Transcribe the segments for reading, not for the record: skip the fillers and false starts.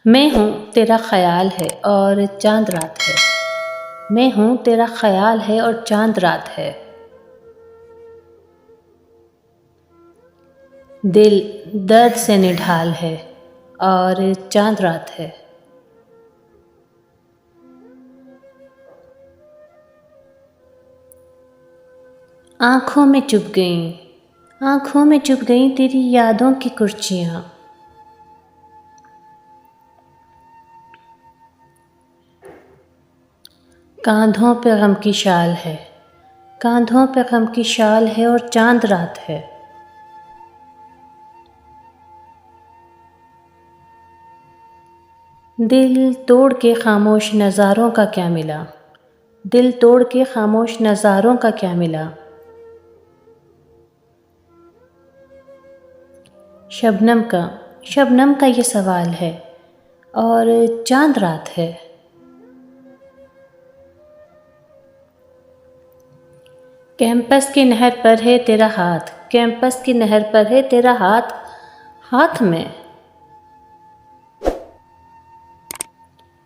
मैं हूँ तेरा ख़याल है और चांद रात है। मैं हूँ तेरा ख़याल है और चांद रात है। दिल दर्द से निढाल है और चांद रात है। आँखों में चुभ गईं, आँखों में चुभ गईं तेरी यादों की कुर्चियाँ। कांधों पे गम की शाल है, कांधों पे गम की शाल है और चांद रात है। दिल तोड़ के खामोश नज़ारों का क्या मिला, दिल तोड़ के खामोश नज़ारों का क्या मिला। शबनम का ये सवाल है और चांद रात है। कैंपस की नहर पर है तेरा हाथ, कैंपस की नहर पर है तेरा हाथ, हाथ में।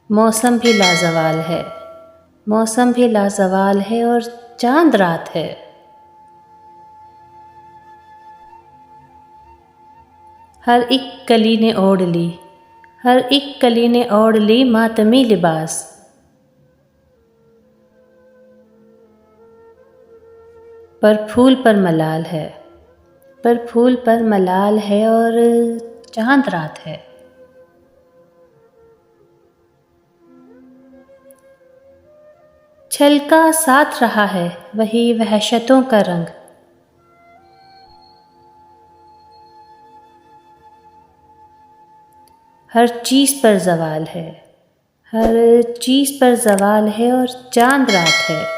मौसम भी लाजवाल है, मौसम भी लाजवाल है और चांद रात है। हर एक कली ने ओढ़ ली, हर एक कली ने ओढ़ ली मातमी लिबास। पर फूल पर मलाल है, पर फूल पर मलाल है और चांद रात है। छलका साथ रहा है वही वहशतों का रंग। हर चीज़ पर ज़वाल है, हर चीज़ पर ज़वाल है और चांद रात है।